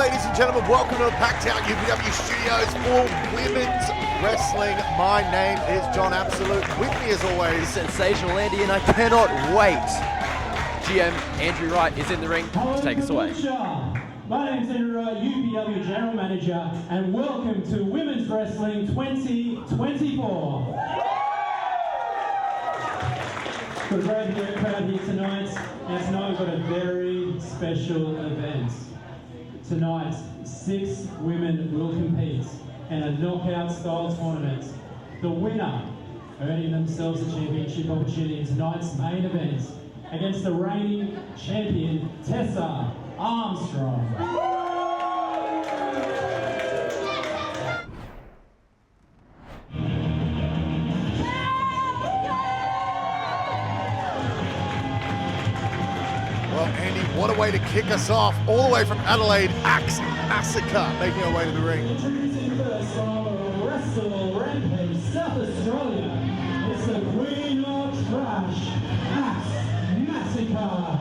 ladies and gentlemen, welcome to the packed out UPW studios for women's wrestling. My name is John Absolute. With me as always, sensational Andy, and I cannot wait. GM Andrew Wright is in the ring to take us away. My name is Andrew Wright, UPW General Manager, and welcome to Women's Wrestling 2024. Got a great crowd here tonight, and tonight we've got a very special event. Tonight, 6 women will compete in a knockout-style tournament. The winner earning themselves a championship opportunity in tonight's main event against the reigning champion, Tessa Armstrong. well, Andy, what a way to kick us off. All the way from Adelaide, Axe Massacre making our way to the ring. Introducing first from Wrestle Rampage, South Australia, it's the Queen of Trash, Axe Massacre.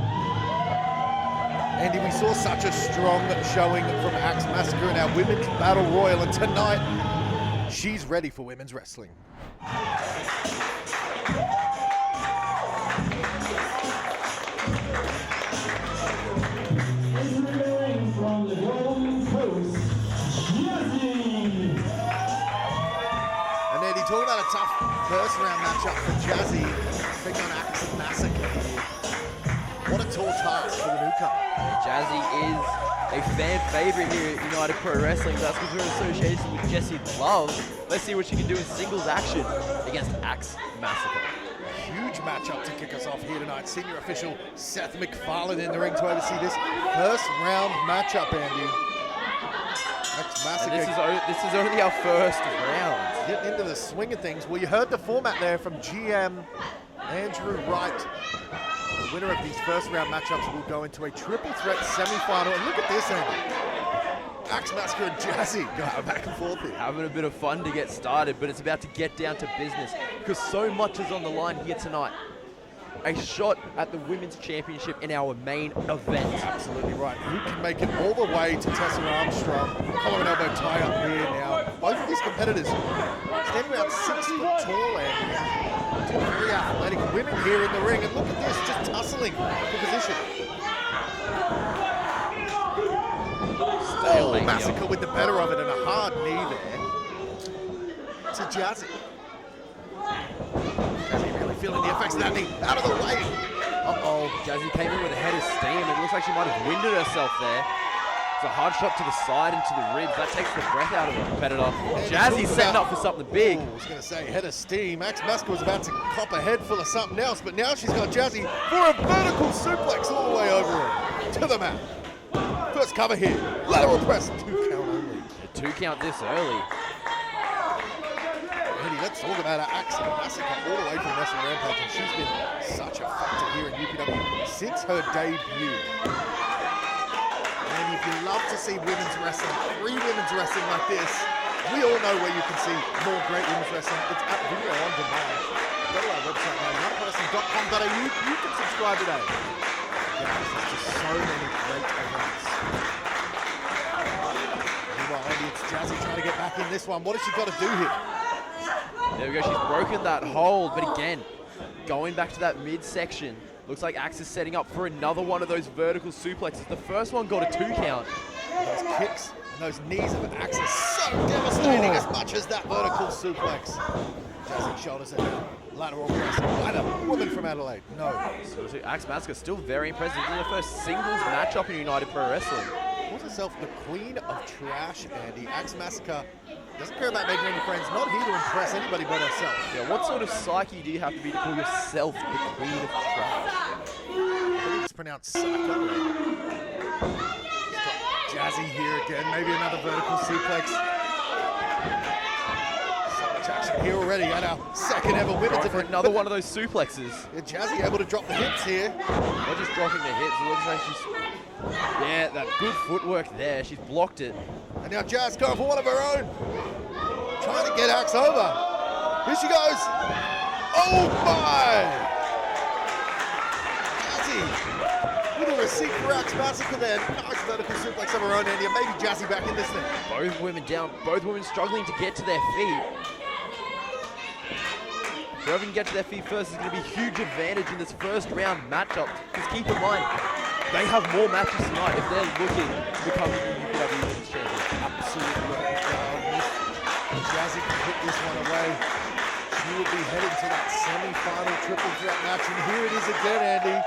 Andy, we saw such a strong showing from Axe Massacre in our Women's Battle Royal, and tonight, she's ready for women's wrestling. Entering from the Gold Coast, Jazzy. And Andy, talking about a tough first round matchup for Jazzy, taking on Axe Massacre. What a tall task for the newcomer. Jazzy is a fan favorite here at United Pro Wrestling. That's because we're associated with Jessie Love. Let's see what she can do in singles action against Axe Massacre. Huge matchup to kick us off here tonight. Senior official Seth MacFarlane in the ring to oversee this first round matchup, Andy. Axe Massacre. And this is only our first round. Getting into the swing of things. Well, you heard the format there from GM Andrew Wright. The winner of these first round matchups will go into a triple threat semi-final. And look at this, Andy. Axe Massacre and Jazzy going back and forth here. Having a bit of fun to get started, but it's about to get down to business because so much is on the line here tonight. A shot at the Women's Championship in our main event. Absolutely right. Who can make it all the way to Tessa Armstrong? Collar and elbow tie up here now. Both of these competitors standing about 6 foot tall, Andy. Two very athletic women here in the ring, and look at this, just tussling for position. Oh, Massacre with the better of it and a hard knee there to Jazzy. Jazzy really feeling the effects of that knee. Out of the way. Uh-oh, Jazzy came in with a head of steam. It looks like she might have winded herself there. It's a hard shot to the side and to the ribs. That takes the breath out of the competitor. Jazzy's setting up for something big. I was going to say, head of steam. Axe Massacre was about to cop a head full of something else, but now she's got Jazzy for a vertical suplex all the way over her to the mat. First cover here, lateral press, 2 count only. A 2 count this early. Eddie, let's talk about her Axe Massacre all the way from Wrestle Rampage, and she's been such a factor here in UPW since her debut. And if you love to see women's wrestling, free women's wrestling like this, we all know where you can see more great women's wrestling. It's at Video On Demand. Go to our website now, youngperson.com.au. You can subscribe today. Yeah, there's just so many great events. Meanwhile, Andy, it's Jazzy trying to get back in this one. What has she got to do here? There we go, she's broken that hold, but again, going back to that midsection, looks like Axe is setting up for another one of those vertical suplexes. The first one got a 2 count. Those kicks and those knees of Axe are so devastating as much as that vertical suplex. Jazzy shoulders it down. Lateral press by the woman from Adelaide. No. So Axe Massacre still very impressive. This is the first singles matchup in United Pro Wrestling. Calls herself the Queen of Trash, Andy. Axe Massacre doesn't care about making any friends, not here to impress anybody but herself. Yeah, what sort of psyche do you have to be to call yourself the Queen of Trash? I think it's pronounced Psycho. Jazzy here again, maybe another vertical suplex. So much action here already at our second ever women's For event. another one of those suplexes. Yeah, Jazzy able to drop the hips here. Not just dropping the hips, it looks like she's... Yeah, that good footwork there. She's blocked it. And now Jazz going for one of her own. Trying to get Axe over. Here she goes. Oh my! Jazzy Little receipt for Axe Massacre there. Nice vertical suplex of her own, Andy. And maybe Jazzy back in this thing. Both women down, both women struggling to get to their feet. Whoever can get to their feet first is going to be a huge advantage in this first round matchup. Because keep in mind, they have more matches tonight if they're looking to become the UPW Women's Champion. Absolutely. Jazzy can hit this one away. She will be heading to that semi-final triple threat match. And here it is again, Andy.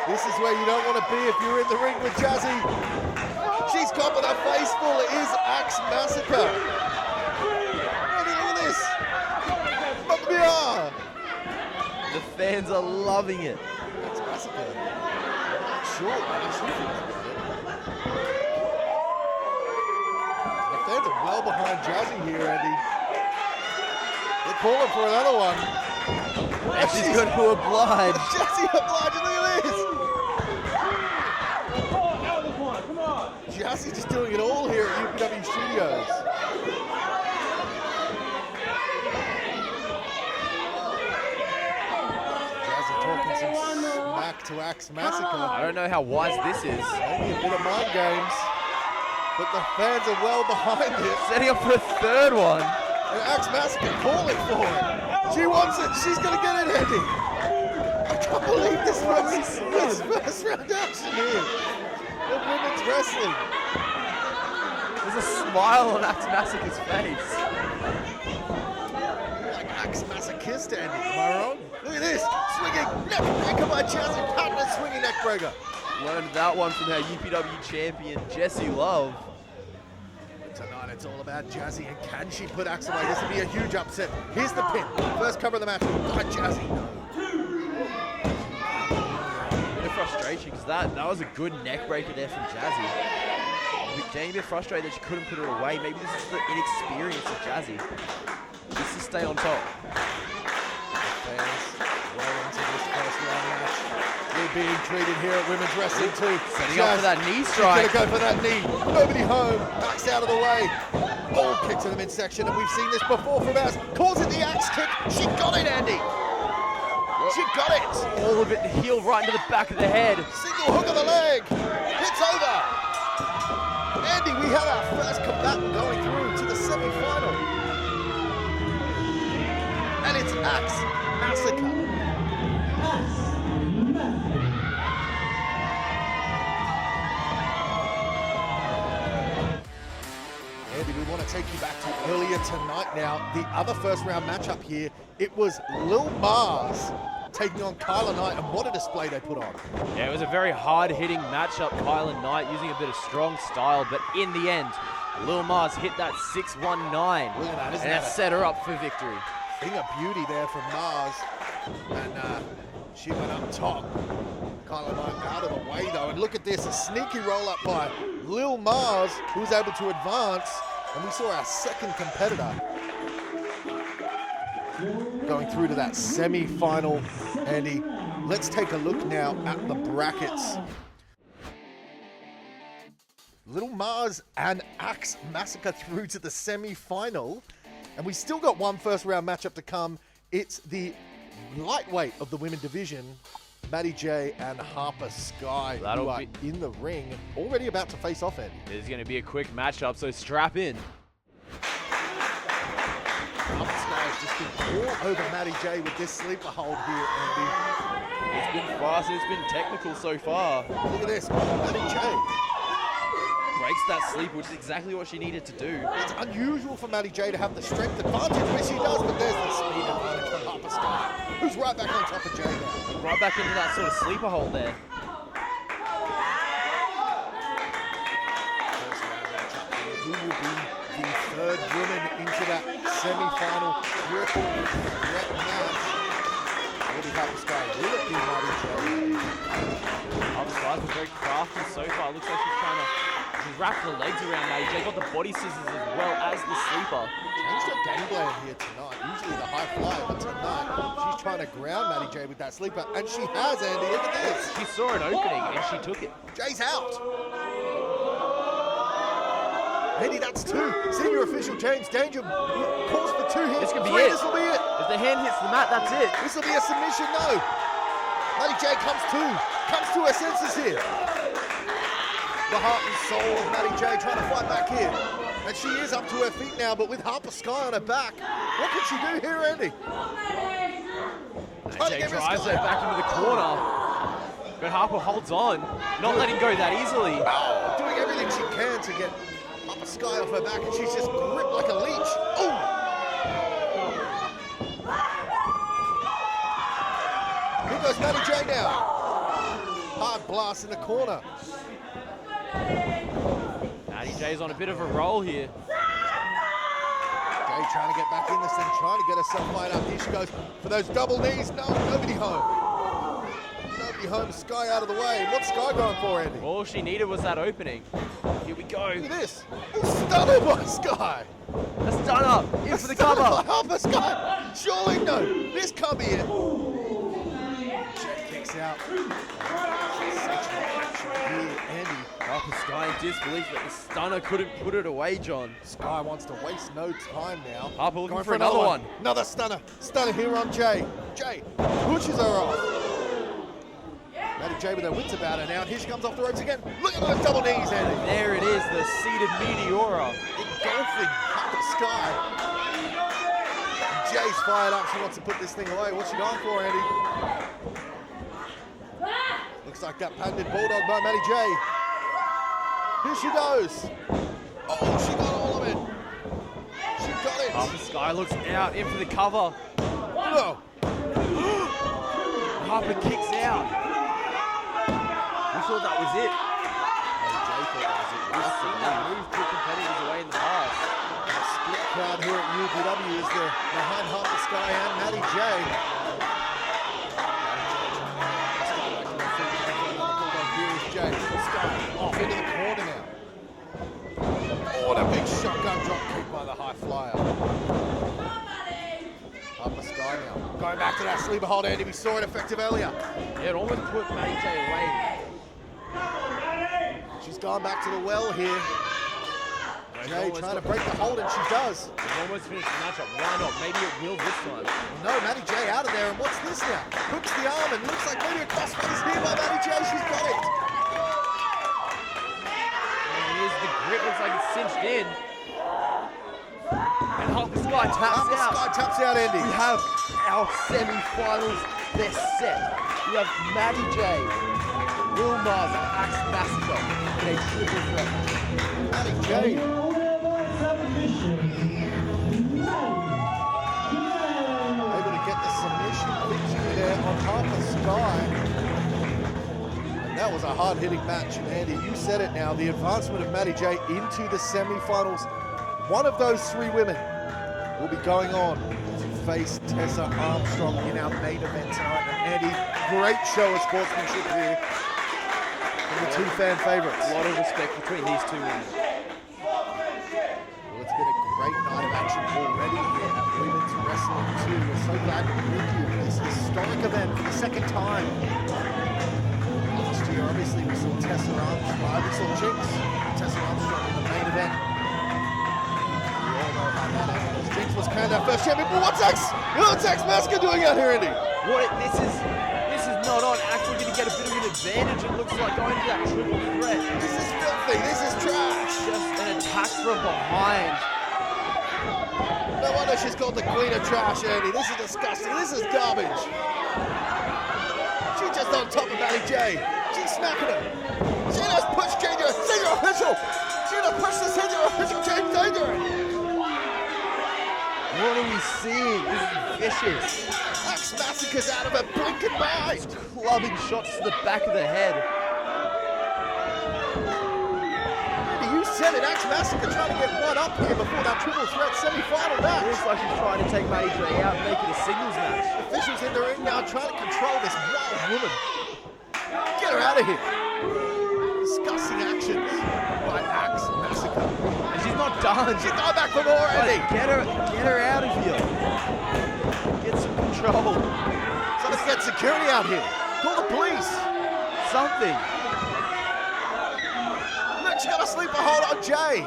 This is where you don't want to be if you're in the ring with Jazzy. She's copping her face full. It is Axe Massacre. Andy, look at this. The fans are loving it. Axe Massacre. Sure, man. The fans are well behind Jazzy here, Andy. They're calling for another one. And she's going to oblige. Jazzy obliging, look at this. Come on. Jazzy just doing it all here at UPW Studios. Jazzy talking some smack to Axe Massacre. I don't know how wise this is. Maybe a bit of mind games, but the fans are well behind it. Setting up for a third one. And Axe Massacre calling for it. She wants it. She's going to get it, Andy. I can't believe this first round action here of women's wrestling. There's a smile on Axe Massacre's face. Like Axe Masochist, Andy. Am I wrong? Look at this. Swinging neck breaker by Jazzy. Partner swinging neck breaker. Learned that one from our UPW champion, Jessie Love. Tonight it's all about Jazzy, and can she put Axe away? This will be a huge upset. Here's the pin. First cover of the match by Jazzy. Bit of frustration because that was a good neck breaker there from Jazzy. Getting a bit frustrated that she couldn't put it away. Maybe this is the inexperience of Jazzy. Just to stay on top. Fans well into this first round match. We're being treated here at Women's Wrestling too. Setting up for that knee strike. She's gonna go for that knee. Nobody home. Axe out of the way. All kicks in the midsection, and we've seen this before from Axe. Calls it the Axe kick. She got it, Andy. She got it. All of it, the heel right into the back of the head. Single hook of the leg. It's over. Andy, we had our first combatant going through to the semi-final. And it's Axe Massacre. Andy, we want to take you back to earlier tonight now. The other first round matchup here, it was Lil Mars taking on Kyla Knight, and what a display they put on. Yeah, it was a very hard-hitting matchup. Kyla Knight using a bit of strong style, but in the end, Lil Mars hit that 619, Look at that, isn't and that that set her up for victory. Thing of beauty there from Mars, and she went up top. Kyla Knight out of the way though, and look at this, a sneaky roll-up by Lil Mars, who was able to advance, and we saw our second competitor going through to that semi-final. Andy, let's take a look now at the brackets. Little Mars and Axe Massacre through to the semi-final, and we still got one first round matchup to come. It's the lightweight of the women division, Matty Jay and Harper Sky, who are in the ring, already about to face off, Andy. This is going to be a quick matchup, so strap in. Harper Sky has just been all over Matty Jay with this sleeper hold here, Andy. It's been fast and it's been technical so far. Look at this, Matty Jay breaks that sleeper, which is exactly what she needed to do. It's unusual for Matty Jay to have the strength advantage, which she does, but there's the speed advantage for Harper Sky, who's right back on top of Jay now. Right back into that sort of sleeper hold there. Who will be the third woman into that semi-final triple threat match? Will be Harper Sky? Will it be Matty Jay? Harper Sky's been very crafty so far. Looks like she's wrapped the legs around Matty Jay, got the body scissors as well as the sleeper. Changed her game plan here tonight. Usually the high flyer, but tonight she's trying to ground Matty Jay with that sleeper, and she has, Andy. Look at this. She saw an opening and she took it. Jay's out. Andy, that's two. Senior official James Danger calls for two here. This could be Three, it. This will be it. If the hand hits the mat, that's it. This will be a submission, no. Matty Jay comes to her senses here. The heart and soul of Matty Jay trying to fight back here. And she is up to her feet now, but with Harper Sky on her back, what can she do here, Andy? Jay drives her back into the corner, but Harper holds on, not letting go that easily. Oh, doing everything she can to get Harper Sky off her back, and she's just gripped like a leech. Oh! Here goes Matty Jay now. Hard blast in the corner. Matty Jay's on a bit of a roll here. Jay trying to get back in this thing, trying to get herself fired up. Here she goes for those double knees. No, nobody home. Nobody home. Sky out of the way. What's Sky going for, Andy? All she needed was that opening. Here we go. Look at this. Stunner by Sky. A stunner. In for the cover. By Harper Sky. Surely no. This can't be it. Jay kicks out. Andy. Harper Sky in disbelief that the stunner couldn't put it away, John. Sky wants to waste no time now. Harper looking Going for another one. Another stunner. Stunner here on Jay. Jay pushes her off. Matty Jay with her wits about her now. And here she comes off the ropes again. Look at those double knees, Andy. There it is, the seated Meteora. Engulfing Harper Sky. Jay's fired up. She wants to put this thing away. What's she going for, Andy? Looks like that patented bulldog by Matty Jay. Here she goes. Oh, she got all of it. She got it. Harper Sky looks out, in for the cover. Oh. Harper kicks out. We thought that was it. Matty Jay thought that was it. We've seen that move put competitors away in the past. The split crowd here at UPW is behind Harper Sky and Matty Jay. Jay, Sky off into the corner now. Oh, and a big shotgun drop kick by the high flyer. Harper Sky now. Going back to that sleeper hold, Andy. We saw it effective earlier. Yeah, it almost put Matty Jay away. She's gone back to the well here. Jay trying to break the hold, and she does. It's almost finished the matchup. Why not? Maybe it will this time. No, Matty Jay out of there, and what's this now? Hooks the arm, and looks like maybe a crossface here by Matty Jay. She's got it. The grip looks like it's cinched in. And Harper Sky taps Harper out. Sky taps out, Andy. We have our semi-finals. They're set. We have Matty Jay, Will Mars, and Axe Massacre in a triple threat. Matty Jay. Able to get the submission victory there on Harper Sky. That was a hard-hitting match, and Andy, you said it now, the advancement of Matty Jay into the semi-finals. One of those three women will be going on to face Tessa Armstrong in our main event tonight. And Andy, great show of sportsmanship here from the two fan favorites. A lot of respect between these two women. Well, it's been a great night of action already here at Women's Wrestling 2. We're so glad to be with you in this historic event for the second time. Obviously, we saw Tessa Armstrong, we saw Tessa Armstrong in the main event. We all know how that happened. Jinx was crowned our first champion, but what's Axe Massacre doing out here, Andy? This is not on. Actually going to get a bit of an advantage. It looks like going to that triple threat. This is filthy, this is trash. Just an attack from behind. No wonder she's called the queen of trash, Andy. This is disgusting, this is garbage. She's just on top of Matty Jay. She's smacking him. She just pushed senior official. She just pushed the senior official, James Danger. What are we seeing? This is vicious. Axe Massacre's out of her blinking mind. Clubbing shots to the back of the head. Andy, you said it. Axe Massacre trying to get one up here before that triple threat semi-final match. Looks like she's trying to take Matty Jay out and make it a singles match. Officials in the ring now trying to control this wild woman. Get her out of here. Disgusting actions by Axe Massacre. And she's not done. She's going back for more, Andy. Get her out of here. Get some control. Somebody get security out here. Call the police. Something. Look, she got a sleeper hold on Jay.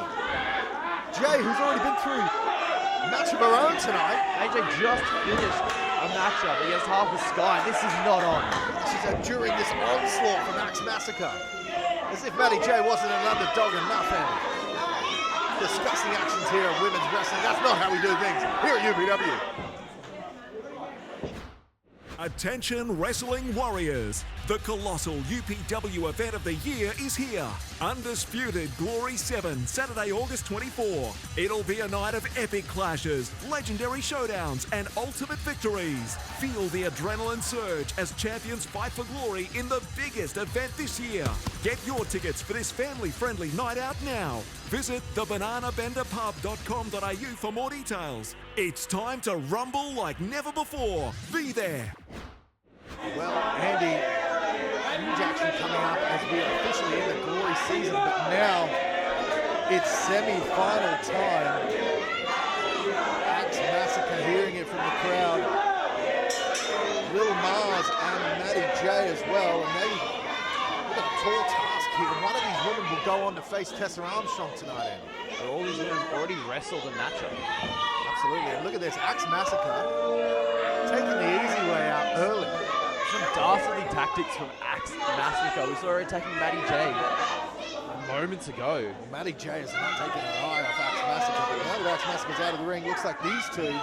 Jay, who's already been through a match of her own tonight. AJ just finished a a matchup against Harper Sky. This is not on. This is during this onslaught from Axe Massacre. As if Matty Jay wasn't an underdog enough, Andy. Disgusting actions here in women's wrestling. That's not how we do things here at UPW. Attention wrestling warriors, the colossal UPW event of the year is here. Undisputed Glory 7, Saturday, August 24. It'll be a night of epic clashes, legendary showdowns and ultimate victories. Feel the adrenaline surge as champions fight for glory in the biggest event this year. Get your tickets for this family-friendly night out now. Visit thebananabenderpub.com.au for more details. It's time to rumble like never before. Be there. Well, Andy, huge action coming up as we are officially in the glory season, but now it's semi-final time. Axe Massacre hearing it from the crowd. Lil Mars and Matty Jay as well, and they've got a tall task here. One of these women will go on to face Tessa Armstrong tonight, Andy. But all these women have already wrestled a matchup. Absolutely, and look at this, Axe Massacre taking the easy way out early. Some dastardly tactics from Axe Massacre. We saw her attacking Matty Jay moments ago. Well, Matty Jay is not taking her eye off Axe Massacre, but now that Axe Massacre's out of the ring, looks like these two,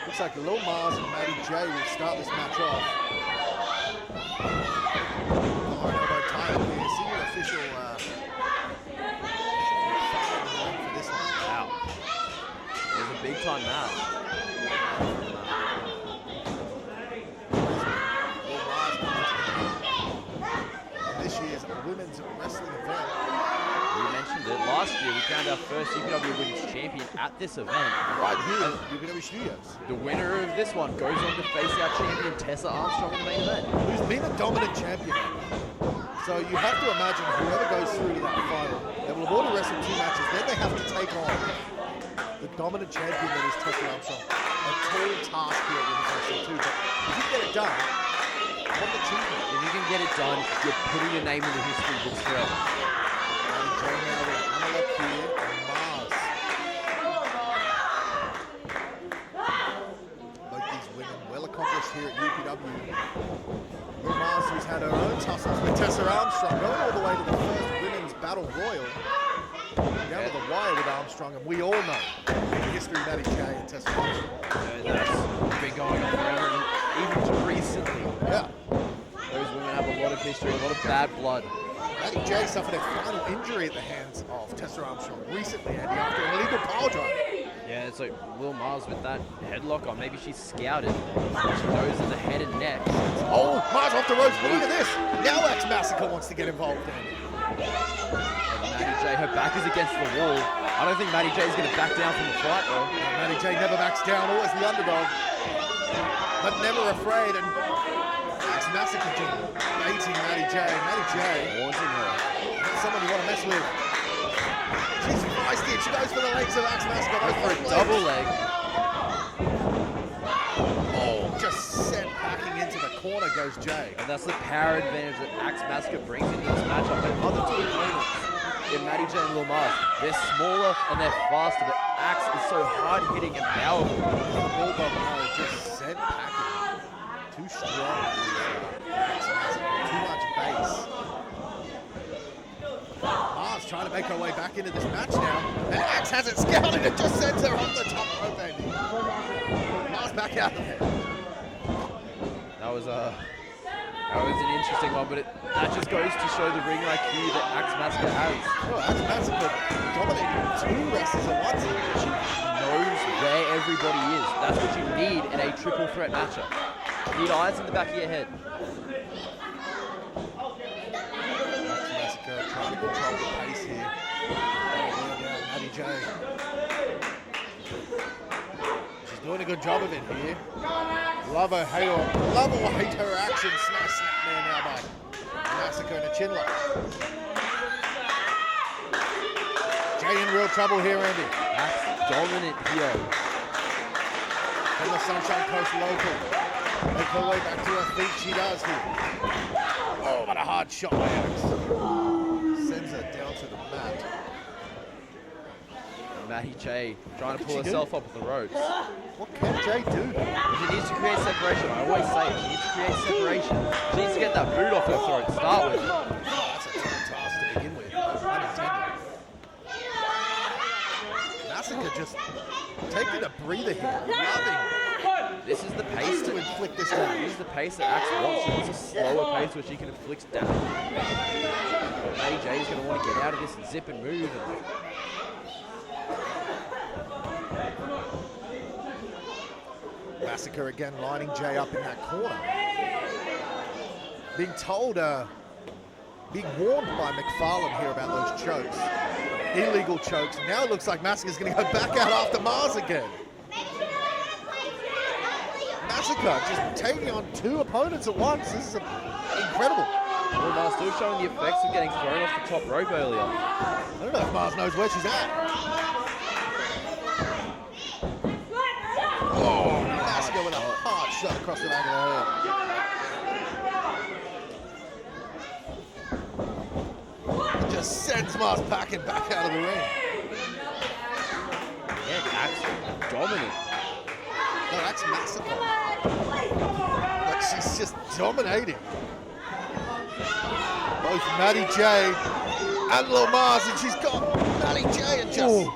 looks like Lil Mars and Matty Jay will start this match off. Elbow tie up here, senior official for this one. Wow. It was a big time match. This year's women's wrestling event. We mentioned it last year. We found our first UPW Women's Champion at this event. Right here at UPW Studios. The winner of this one goes on to face our champion Tessa Armstrong in the main event. Who's been a dominant champion. So you have to imagine whoever goes through to that final, they will have already wrestled 2 matches, then they have to take on the dominant champion that is Tessa Armstrong. A tall task here at women's wrestling too, but if you get it done, what an achievement. If you can get it done, you're putting your name in the history books forever. And Jay now with Amalek here and Mars. Both these women well accomplished here at UPW. Lil Mars, who's had her own tussles with Tessa Armstrong, going all the way to the first women's battle royal. Down to the wire with Armstrong, and we all know the history of Matty Jay and Tessa Armstrong. That's been going on forever, even to recently. Yeah. Those women have a lot of history, a lot of bad blood. Matty Jay suffered a final injury at the hands of Tessa Armstrong recently, Andy, after an illegal power drive. Yeah, it's like Lil Mars with that headlock on. Maybe she's scouted. She knows that the head and neck. Oh, Mars off the ropes. Look at this. Now Axe Massacre wants to get involved, Andy. Matty Jay, her back is against the wall. I don't think Matty Jay's going to back down from the fight, though. Matty Jay never backs down, always the underdog, but never afraid. And Axe Massacre just baiting Matty Jay. Matty Jay, Wanting her. not someone you want to mess with. She's feisty. She goes for the legs of Axe Massacre. Goes for a double leg. Oh, just sent packing into the corner goes Jay. And that's the power advantage that Axe Massacre brings into this matchup. And other two opponents in Matty Jay and Lil Mars, they're smaller and they're faster, but Axe is so hard-hitting and powerful. The bulldog just sent packing. Too strong. Axe Massacre. Too much base. Mars trying to make her way back into this match now. And Axe has it scouted and just sends her off the top rope, Andy. Mars back out of there. That was an interesting one, but that just goes to show the ring IQ that Axe Massacre has. Oh, Axe Massacre dominating 2 wrestlers at once. She knows where everybody is. That's what you need in a triple threat matchup. You need eyes in the back of your head. Axe Massacre trying to control the pace here. Matty Jay. She's doing a good job of it here. Love or hate her action. Snap there now by Massacre and a chin lock. Jay in real trouble here, Andy. That's dominant here. From the Sunshine Coast local. Make her way back to her feet. She does here. Oh, what a hard shot by Axe. Sends her down to the mat. Matty Jay trying to pull herself up with the ropes. What can Jay do? She needs to create separation. I always say it. She needs to create separation. She needs to get that boot off her throat to start with. That's a tough task to begin with. Unintended. Massacre just taking a breather here. Nothing. This is the pace To inflict this down. This is the pace that Axe wants. She wants a slower pace where she can inflict damage. Matty Jay is going to want to get out of this and zip and move. Massacre again lining Jay up in that corner. Being told, being warned by McFarlane here about those chokes. Illegal chokes. Now it looks like Massacre's going to go back out after Mars again. Massacre just taking on two opponents at once. This is incredible. Well, Mars still showing the effects of getting thrown off the top rope earlier. I don't know if Mars knows where she's at. Oh, Massacre with a hard shot across the back of the head. Just sends Mars packing back out of the ring. Yeah, Axe dominant. No, that's Massacre. Like she's just dominating. Both Matty Jay and Lil Mars, and she's got Matty Jay and just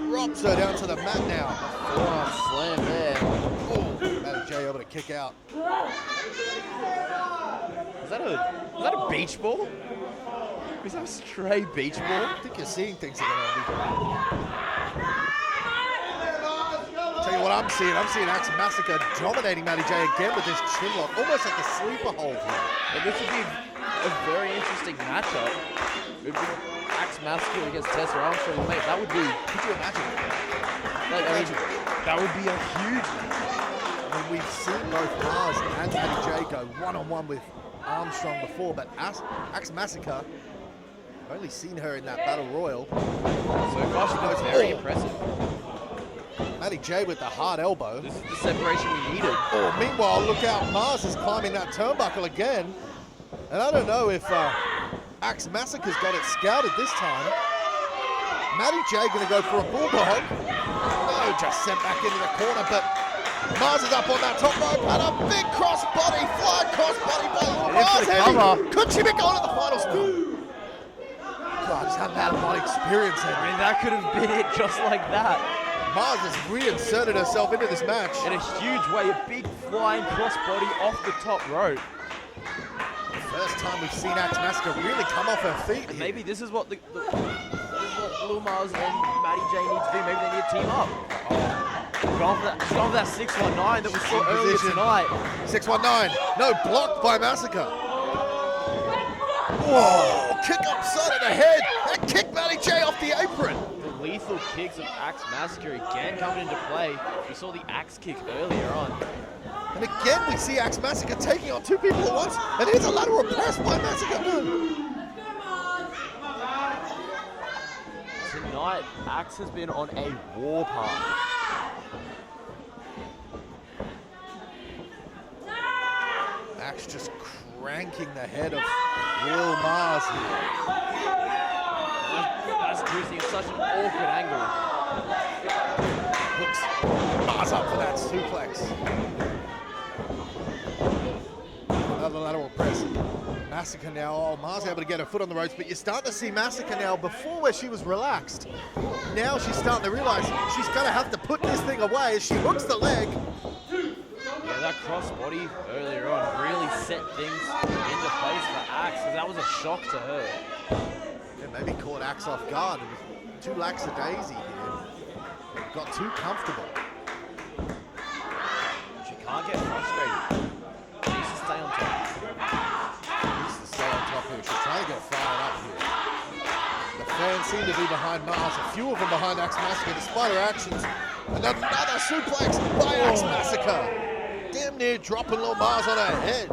drops her down to the mat now. Forearm slam there. Oh, Matty Jay able to kick out. Is that a beach ball? Is that a stray beach ball? I think you're seeing things again, Andy. Tell you what I'm seeing Axe Massacre dominating Matty Jay again with this chin lock, almost like a sleeper hold here. And this would be a very interesting matchup. It would be Axe Massacre against Tessa Armstrong. Mate, that would be, could you imagine? That would be a huge match. I mean, we've seen both Mars and Matty Jay go one-on-one with Armstrong before, but Axe Massacre, I've only seen her in that Battle Royal. So far, she's been very impressive. Matty Jay with the hard elbow. This is the separation we needed. Oh, meanwhile, look out, Mars is climbing that turnbuckle again. And I don't know if Axe Massacre's got it scouted this time. Matty Jay gonna go for a bulldog. No, just sent back into the corner, but Mars is up on that top rope and a big crossbody, flying crossbody by Lil Mars. Could she be going to the final spin? God, just had that body experience here. I mean, that could have been it just like that. Mars has reinserted herself into this match. In a huge way, a big flying crossbody off the top rope. First time we've seen Axe Massacre really come off her feet here. Maybe this is what this is what Lil Mars and Matty Jay need to do. Maybe they need to team up. Gone for that 619 that we saw earlier tonight. 619. No, blocked by Massacre. Whoa, kick upside of the head. That kicked Matty Jay off the apron. The lethal kicks of Axe Massacre again coming into play. We saw the axe kick earlier on. And again, we see Axe Massacre taking on two people at once. And here's a lateral press by Massacre. Tonight, Axe has been on a warpath. Axe just cranking the head of Lil Mars here. That's twisting at such an awkward angle. Hooks Mars up for that suplex. Another lateral press. Massacre now. Oh, Mars able to get her foot on the ropes, but you're starting to see Massacre now. Before, where she was relaxed, now she's starting to realize she's going to have to put this thing away as she hooks the leg. Yeah, that crossbody earlier on really set things into place for Axe, because that was a shock to her. Yeah, maybe caught Axe off guard. It was too lackadaisy here. Got too comfortable. She can't get frustrated. She needs to stay on top. Needs to stay on top here. She's trying to get fired up here. The fans seem to be behind Mars. A few of them behind Axe Massacre, despite her actions. And another suplex by Axe Massacre. Damn near dropping Lil Mars on her head.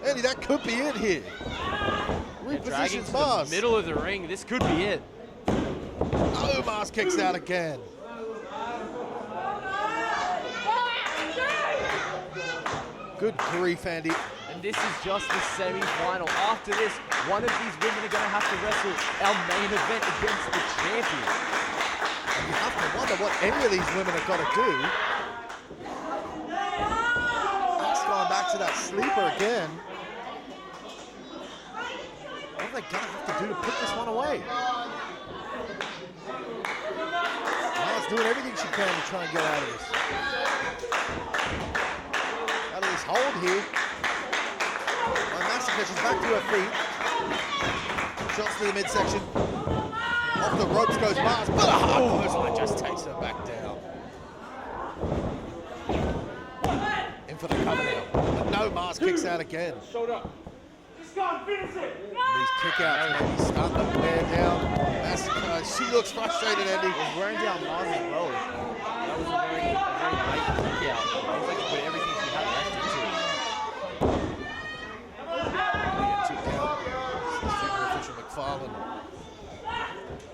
Andy, that could be it here. Dragging Repositions to Mars. the middle of the ring. This could be it. Oh, Mars kicks out again. Good grief, Andy. And this is just the semi-final. After this, one of these women are going to have to wrestle our main event against the champion. And you have to wonder what any of these women have got to do again. What are they going to have to do to put this one away? Mars doing everything she can to try and get out of this. Out of this hold here. Massacre, she's back to her feet. Shots to the midsection. Off the ropes goes Mars, but a hard clothesline just takes her back down. In for the cover now. But no, Mars kicks out again. Shoulder. Just go and finish it. These kickouts maybe starting to wear down. Massacre, she looks frustrated, Andy. Was wearing down Mars as well. That was a very late kick out. It was like she put everything she had left into it.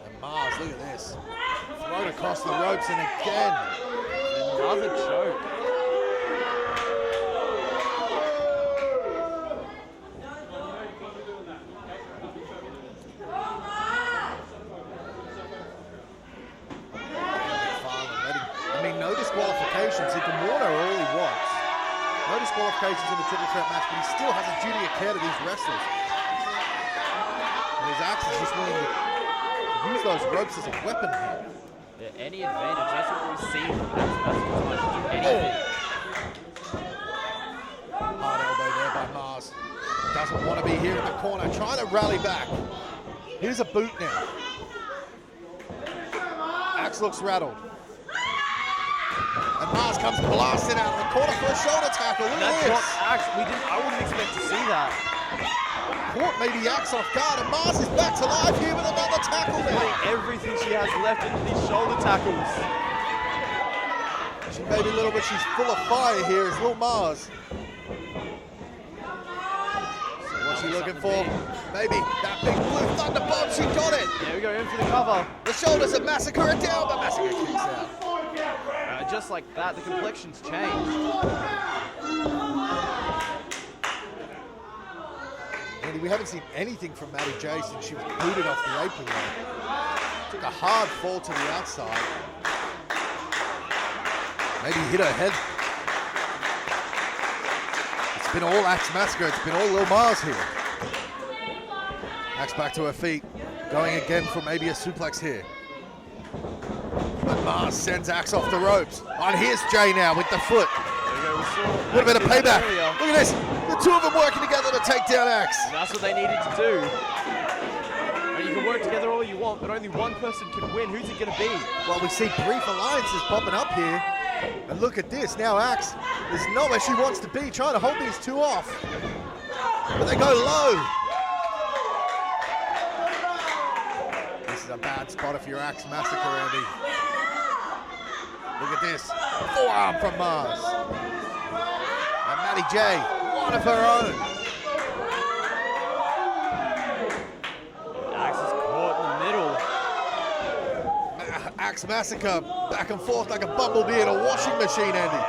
And Mars, look at this. Thrown across the ropes and again. Another choke. I mean, no disqualifications. He can warn her all he wants. No disqualifications in the triple threat match, but he still has a duty of care to these wrestlers. And his Axe is just willing to use those ropes as a weapon here. Yeah, any advantage. That's what we've seen from Axe Massacre tonight. Do anything. Hard elbow there by Mars. Doesn't want to be here in the corner, trying to rally back. Here's a boot now. Axe looks rattled. And Mars comes blasting out of the corner for a shoulder tackle. Look at this. Axe. I wouldn't expect to see that. Caught maybe Axe off guard, and Mars is back to life here with another tackle now. Putting everything she has left into these shoulder tackles. She may be little, but she's full of fire here as little Mars. So what's she looking for? Maybe that big blue thunder bomb. She got it. There we go, in for the cover. The shoulders of Massacre are down, but Massacre kicks out. Just like that, the complexion's changed. Andy, we haven't seen anything from Matty Jay since she was booted off the apron line. Took a hard fall to the outside. Maybe hit her head. It's been all Axe Massacre. It's been all Lil Mars here. Axe back to her feet. Going again for maybe a suplex here. But Mars sends Axe off the ropes. On here's Jay now with the foot. A little bit of payback. Look at this. The two of them working together to take down Axe. And that's what they needed to do. And you can work together all you want, but only one person can win. Who's it going to be? Well, we see brief alliances popping up here. And look at this. Now Axe is not where she wants to be, trying to hold these two off. But they go low. This is a bad spot if you're Axe Massacre, Andy. Look at this. Forearm from Mars. And Matty Jay, one of her own. Axe is caught in the middle. Axe Massacre back and forth like a bumblebee in a washing machine, Andy.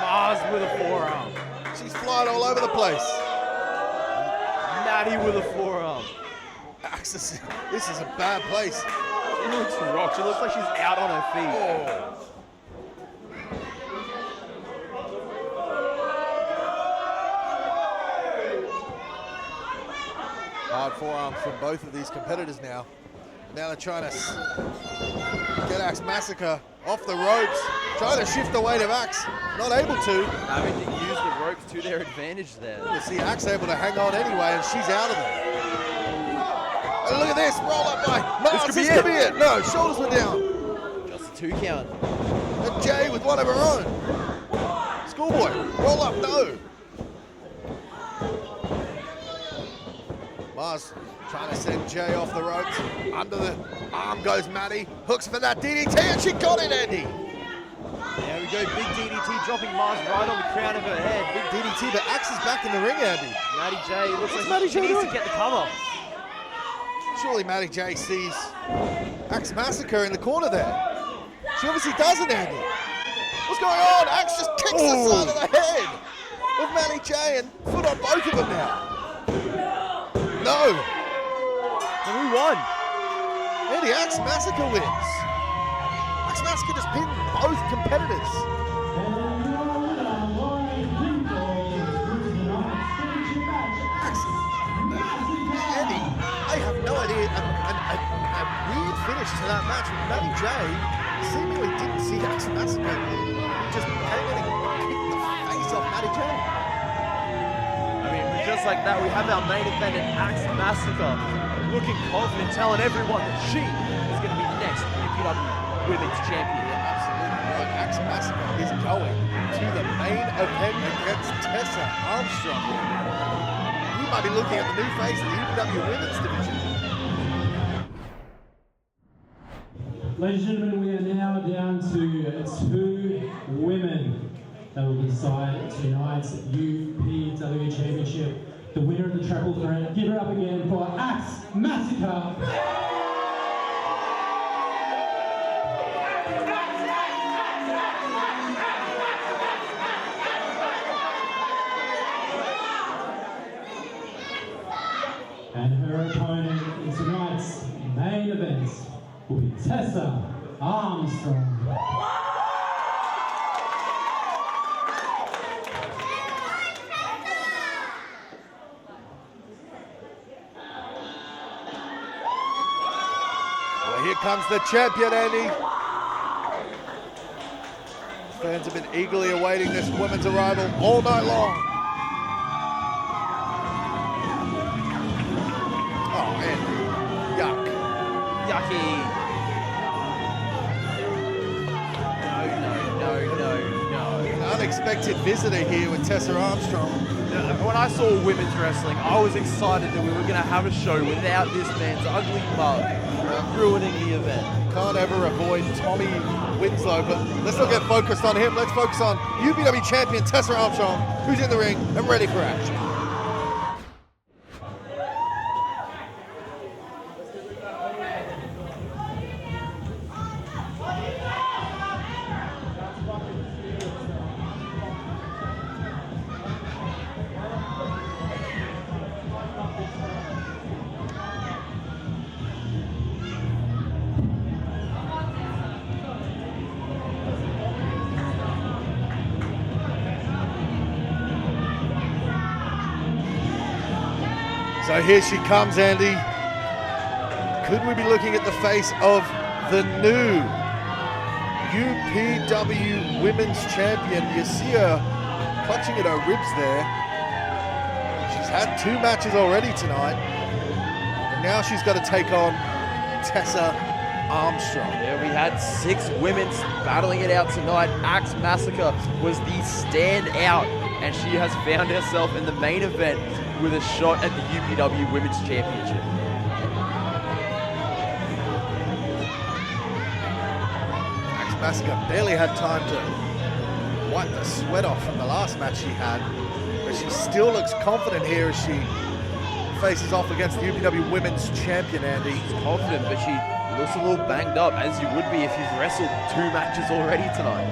Mars with a forearm. She's flying all over the place. Matty with a forearm. Axe, this is a bad place. She looks rocked. She looks like she's out on her feet. Oh. Hard forearms from both of these competitors now. Now they're trying to get Axe Massacre off the ropes, trying to shift the weight of Axe. Not able to. Having to use the ropes to their advantage there. You see Axe able to hang on anyway, and she's out of there. And look at this, roll up by Mars. This could be it. No, shoulders were down. Just a 2 count. And Jay with one of her own. Schoolboy, roll up, no. Mars trying to send Jay off the ropes. Under the arm goes Matty. Hooks for that DDT, and she got it, Andy. There we go, big DDT dropping Mars right on the crown of her head. Big DDT, but Axe is back in the ring, Andy. Matty Jay looks like Matty she Jay needs doing? to get the cover. Surely Matty Jay sees Axe Massacre in the corner there. She obviously doesn't, Andy. What's going on? Axe just kicks the side of the head of Matty Jay and foot on both of them now. No. And who won? Andy, Axe Massacre wins. Axe Massacre just pinned both competitors. finish to that match. Matty Jay seemingly didn't see Axe Massacre. He just came in and kicked the face off Matty Jay. I mean, just like that, we have our main event in Axe Massacre looking confident, telling everyone that she is going to be the next UPW Women's Champion. Absolutely right. Axe Massacre is going to the main event against Tessa Armstrong. We might be looking at the new face of the UPW Women's Division. Ladies and gentlemen, we are now down to 2 women that will decide tonight's UPW Championship. The winner of the triple threat. Give it up again for Axe Massacre. And her opponent in tonight's main event will be Tessa Armstrong. Well, here comes the champion, Andy. Fans have been eagerly awaiting this women's arrival all night long. Oh, Andy. Yuck. Yucky. No. Unexpected visitor here with Tessa Armstrong. When I saw women's wrestling, I was excited that we were going to have a show without this man's ugly mug ruining the event. Can't ever avoid Tommy Winslow, but let's not get focused on him. Let's focus on UPW champion Tessa Armstrong, who's in the ring and ready for action. So here she comes, Andy. Could we be looking at the face of the new UPW Women's Champion? You see her clutching at her ribs there. She's had 2 matches already tonight. And now she's got to take on Tessa Armstrong. Yeah, we had 6 women battling it out tonight. Axe Massacre was the standout, and she has found herself in the main event with a shot at the UPW Women's Championship. Axe Massacre barely had time to wipe the sweat off from the last match she had, but she still looks confident here as she faces off against the UPW Women's Champion, Andy. She's confident, but she looks a little banged up, as you would be if you've wrestled 2 matches already tonight.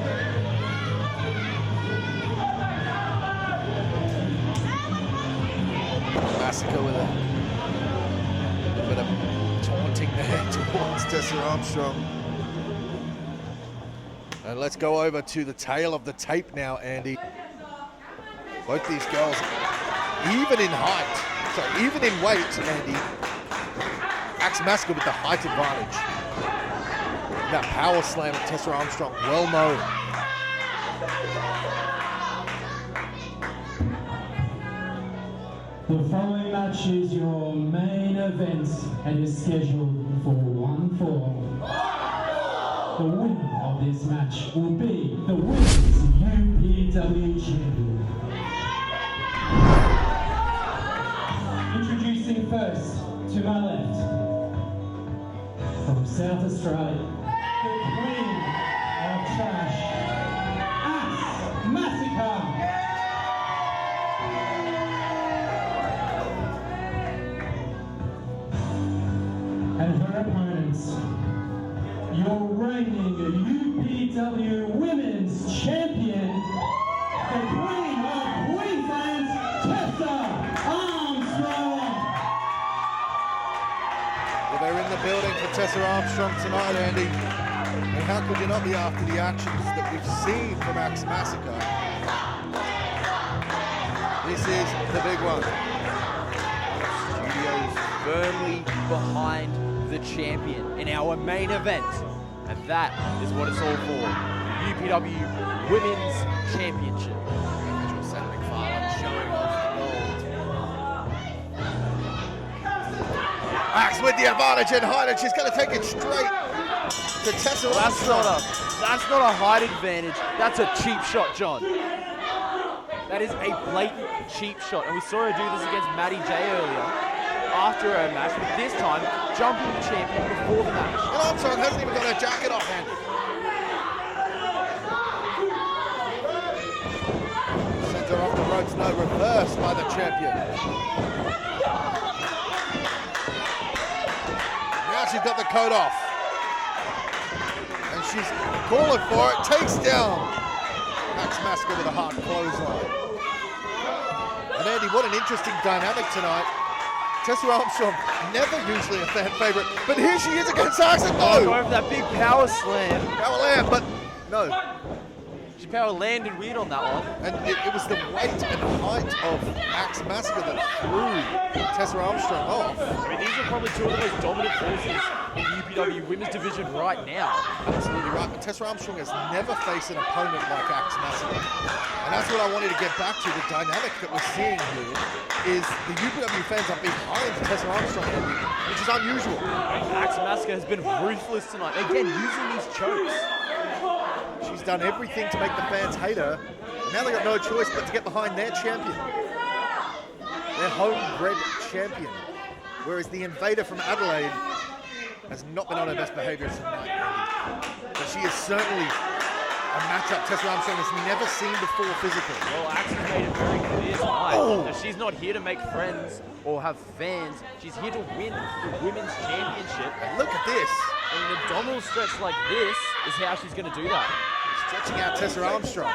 Massacre with a bit of taunting there towards Tessa Armstrong. And let's go over to the tail of the tape now, Andy. Both these girls, even in height, sorry, even in weight, Andy. Axe Massacre with the height advantage. That power slam of Tessa Armstrong, well known. The following match is your main event and is scheduled for 1-4. The winner of this match will be the Women's UPW Champion. Introducing first, to my left, from South Australia, the Queen of Trash, Axe Massacre. And her opponents, your reigning UPW Women's Champion, the Queen of Queensland, Tessa Armstrong. Well, they're in the building for Tessa Armstrong tonight, Andy. And how could you not be after the actions that we've seen from Axe Massacre? This is the big one. Studios firmly behind the champion in our main event. And that is what it's all for. The UPW Women's Championship. Individual Seth MacFarlane showing off the gold. Axe with the advantage in height, and she's going to take it straight to Tessa. That's not a height advantage. That's a cheap shot, John. That is a blatant cheap shot. And we saw her do this against Matty Jay earlier after her match, but this time jumping the champion before the match. And Armstrong hasn't even got her jacket off, Andy. Sends her off the ropes, no reverse by the champion. Now she's got the coat off. And she's calling for it, takes down Axe Massacre with a hard clothesline. And Andy, what an interesting dynamic tonight. Tessa Armstrong, never usually a fan favourite, but here she is against Axe. Oh, going for that big power slam. Power land, but no. She power landed weird on that one. And it was the weight and height of Axe Massacre that threw Tessa Armstrong off. I mean, these are probably two of the most dominant forces in the UPW women's division right now. Absolutely right, but Tessa Armstrong has never faced an opponent like Axe Massacre. And that's what I wanted to get back to. The dynamic that we're seeing here is the UPW fans are behind Tessa Armstrong, which is unusual. Axe Massacre has been ruthless tonight. Again, using these chokes. She's done everything to make the fans hate her. Now they've got no choice but to get behind their champion. Their homebred champion. Whereas the invader from Adelaide has not been on her best behaviour tonight. But she is certainly a matchup Tessa Armstrong has never seen before physically. Well, Axe has made it very clear tonight that she's not here to make friends or have fans. She's here to win the women's championship. And look at this. And an abdominal stretch like this is how she's going to do that. Stretching out Tessa Armstrong.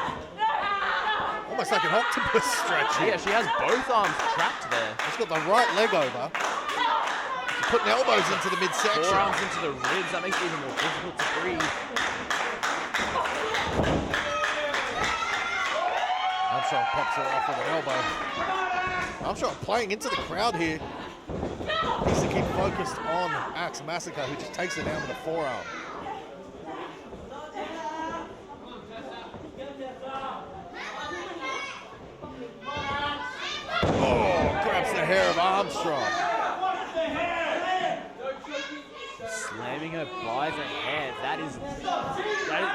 Almost like an octopus stretch. Yeah, she has both arms trapped there. She's got the right leg over. She's putting elbows into the midsection. Forearms into the ribs. That makes it even more difficult to breathe. Armstrong pops her off with an elbow. Armstrong playing into the crowd here. Needs to keep focused on Axe Massacre, who just takes her down with a forearm. Oh, grabs the hair of Armstrong. Slamming her by the hair. That is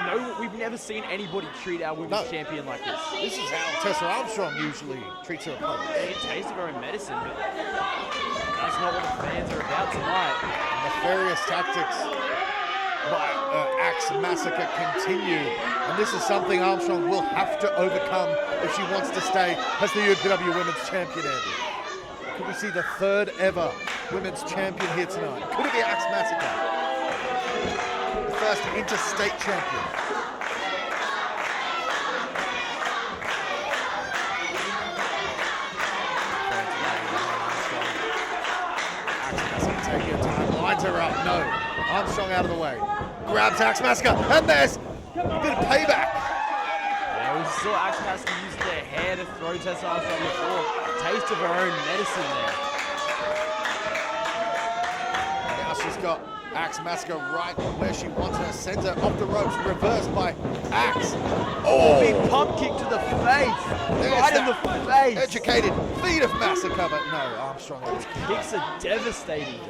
no, we've never seen anybody treat our women's champion like this. This is how Tessa Armstrong usually treats her opponent. She tasted her own medicine, but that's not what the fans are about tonight. Nefarious tactics by Axe Massacre continue. And this is something Armstrong will have to overcome if she wants to stay as the UPW Women's Champion, Andy. Could we see the third ever Women's Champion here tonight? Could it be Axe Massacre? The first interstate champion. Axe Massacre taking her time, lines her up, no. Armstrong out of the way. Grabs Axe Massacre, and there's a bit of payback. Yeah, we saw Axe Massacre use their hair to throw Tessa Armstrong before. Taste of her own medicine there. Now she's got Axe Massacre right where she wants her. Sends her off the ropes, reversed by Axe. Oh, big pump kick to the face. Right in the face. Educated feet of Massacre, but no, Armstrong. Kicks are devastating.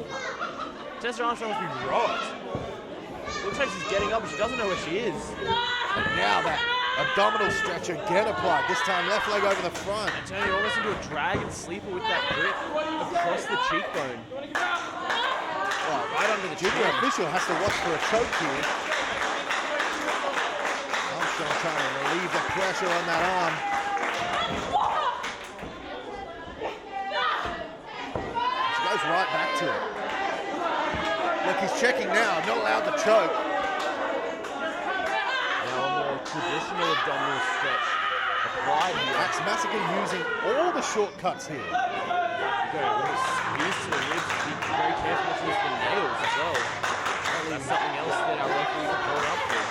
Tessa Armstrong must be rocked. Looks like she's getting up, but she doesn't know where she is. And now that abdominal stretch again applied, this time left leg over the front. And turning almost into a dragon sleeper with that grip across the cheekbone. Oh, right under the Junior chin. official has to watch for a choke here. Armstrong trying to relieve the pressure on that arm. She goes right back to it. Look, he's checking now, not allowed to choke. Traditional abdominal stretch applied here. Axe Massacre using all the shortcuts here. You go a little squeeze to the ribs. Be very careful to use the nails as well. That's something else that our referee can pull up for.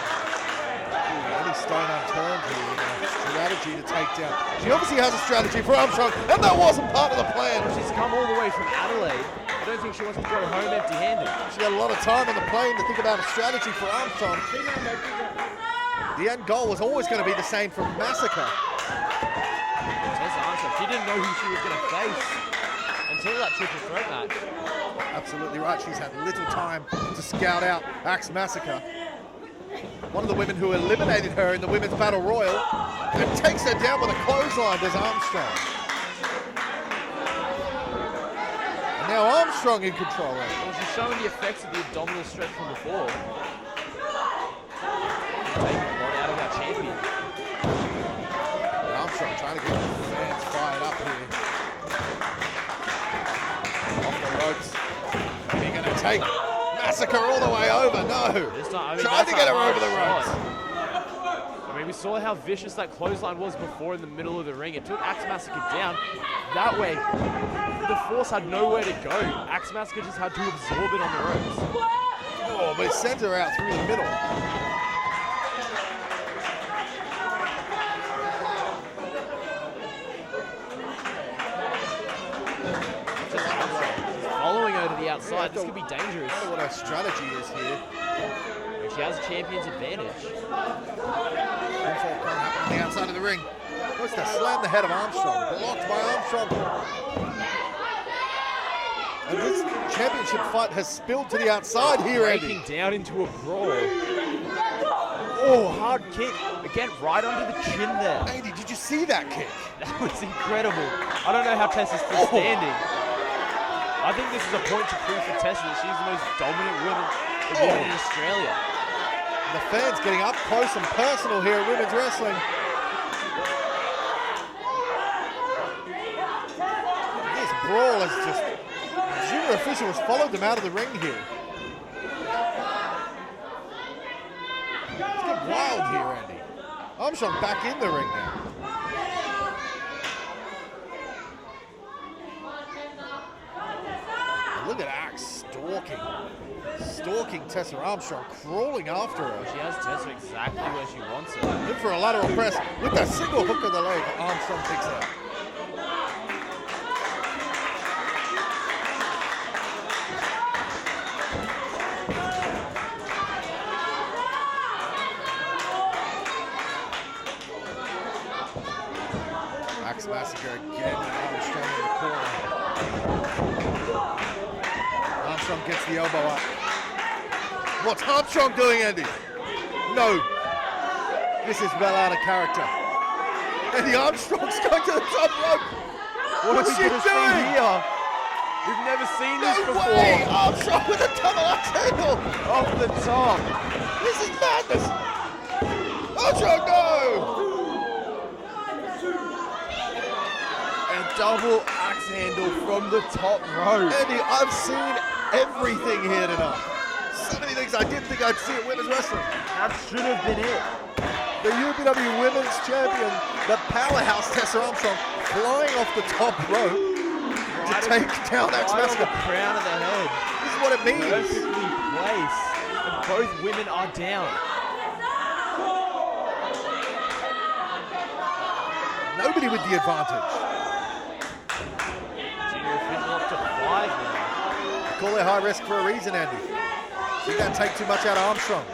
Any stone unturned here. strategy to take down. She obviously has a strategy for Armstrong, and that wasn't part of the plan. She's come all the way from Adelaide. I don't think she wants to go home empty-handed. She had a lot of time on the plane to think about a strategy for Armstrong. The end goal was always going to be the same for Massacre. Tessa Armstrong, she didn't know who she was going to face until that triple threat match. Absolutely right. She's had little time to scout out Axe Massacre. One of the women who eliminated her in the Women's Battle Royal and takes her down with a clothesline as Armstrong. And now Armstrong in control. Well, she's showing the effects of the abdominal stretch from before. Taking a lot out of our champion. Armstrong trying to get the fans fired up here. Off the ropes. We're going to take Massacre all the way over. No. Tried to get her over the ropes. I mean, we saw how vicious that clothesline was before in the middle of the ring. It took Axe Massacre down. That way, the force had nowhere to go. Axe Massacre just had to absorb it on the ropes. Oh, but it sends her out through the middle. Following her to the outside, this could be dangerous. I don't know what her strategy is here. And she has a champion's advantage. Pinfall can't happen on the outside of the ring. Wants to slam the head of Armstrong. Blocked by Armstrong. And this championship fight has spilled to the outside here, Andy. Breaking down into a brawl. Oh, hard kick. Again, right under the chin there. Andy, did you see that kick? That was incredible. I don't know how Tessa's still standing. I think this is a point to prove for Tessa that she's the most dominant woman in Australia. And the fans getting up close and personal here at women's wrestling. This brawl has just... Junior officials followed them out of the ring here. It's getting wild here, Andy. Armstrong back in the ring now. Look at Axe stalking Tessa Armstrong, crawling after her. She has Tessa exactly where she wants her. Look for a lateral press with that single hook of the leg. Armstrong picks out. Axe Massacre again, Armstrong in the corner. Armstrong gets the elbow up. What's Armstrong doing, Andy? No. This is well out of character. Andy Armstrong's going to the top rope. What's she doing here? We've never seen this before. Way. Armstrong with a double axe handle. Off the top. This is madness. Armstrong, no. And double axe handle from the top rope. Andy, I've seen everything here tonight. So many things I didn't think I'd see at women's wrestling. That should have been it. The UPW Women's Champion, the powerhouse Tessa Armstrong, flying off the top rope to take down Axe Massacre. The crown of the head. This is what it means. Perfectly placed. And both women are down. Nobody with the advantage. Junior official up to 5 now. Call it high risk for a reason, Andy. You can't take too much out of Armstrong.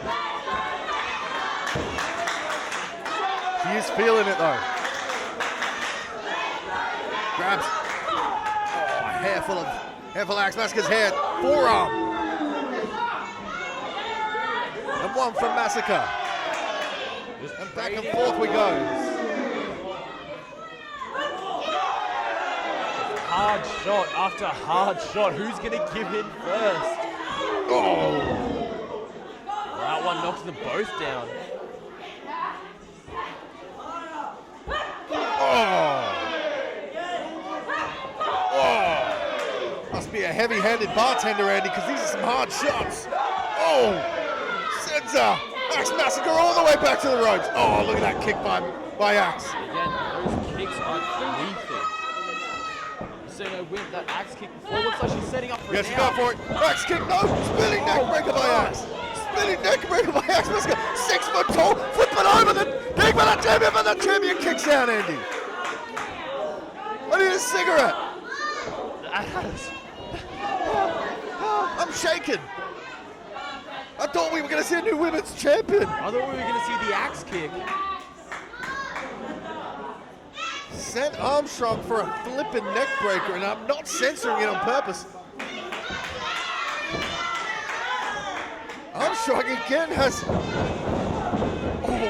She is feeling it though. Grabs. Oh, a hairful of Axe Massacre's head. Forearm. And one from Massacre. And back and forth we go. Hard shot after hard shot. Who's going to give in first? Oh. That one knocks them both down. Oh. Must be a heavy-handed bartender, Andy, because these are some hard shots. Oh. Sends Axe Massacre all the way back to the ropes. Oh, look at that kick by Axe. Again, those kicks are lethal. So no win that axe kick before. Looks like she's setting up for Yes, it go now. for it. Axe kick, no. Spinning neck breaker by Axe. Spinning neck breaker by Axe Massacre. 6 foot tall, flipping over the neck kick for the champion, but the champion kicks out, Andy. I need a cigarette. I'm shaking. I thought we were going to see a new women's champion. I thought we were going to see the axe kick. Sent Armstrong for a flippin' neck breaker, and I'm not censoring it on purpose. Armstrong again has,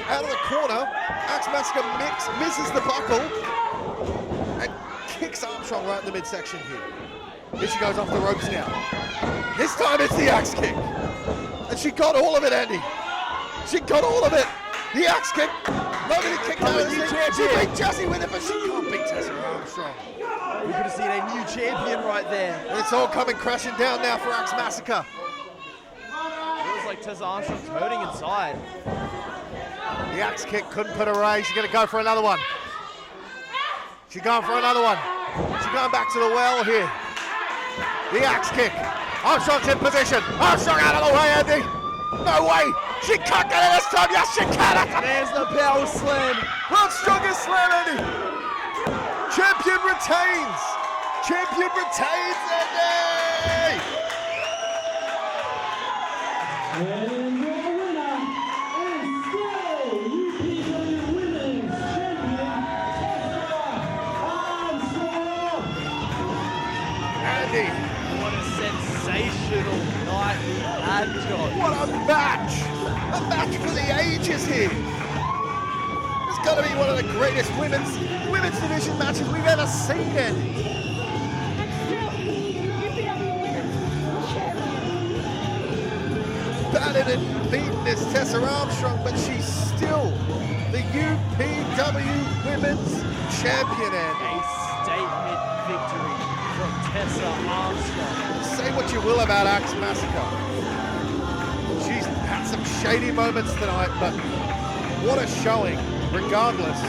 out of the corner. Axe Massacre misses the buckle and kicks Armstrong right in the midsection here. Here she goes off the ropes now. This time it's the axe kick. And she got all of it, Andy. She got all of it. The axe kick. Nobody kicked out of this thing. She beat Jazzy with it, but she can't beat Tessa Armstrong. We could have seen a new champion right there. And it's all coming crashing down now for Axe Massacre. Feels like Tessa Armstrong's hurting inside. The axe kick couldn't put her away. She's going to go for another one. She's going for another one. She's going back to the well here. The axe kick. Armstrong's in position. Armstrong out of the way, Andy. No way. She can't get it this time. Yes, she can. There's the power slam. World's strongest slam, Andy. Champion retains. Champion retains, Andy. And your winner is still UPW Women's Champion, Tessa Armstrong. Andy. What a sensational night we had, John. What a match! A match for the ages here. It's got to be one of the greatest women's division matches we've ever seen, Andy. Battered and beaten this Tessa Armstrong, but she's still the UPW Women's Champion, Andy. A statement victory from Tessa Armstrong. Say what you will about Axe Massacre. She's had some shady moments tonight, but what a showing, regardless.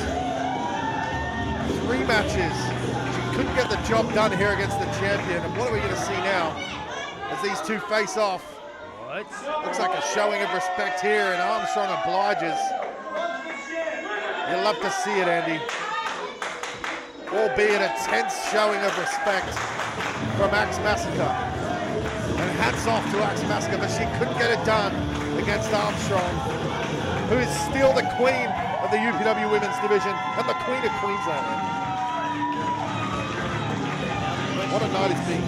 3 matches. She couldn't get the job done here against the champion. And what are we going to see now as these two face off? What? Looks like a showing of respect here, and Armstrong obliges. You love to see it, Andy. Albeit a tense showing of respect from Axe Massacre. And hats off to Axe Massacre, but she couldn't get it done against Armstrong, who is still the queen of the UPW Women's Division and the queen of Queensland. What a night it's been.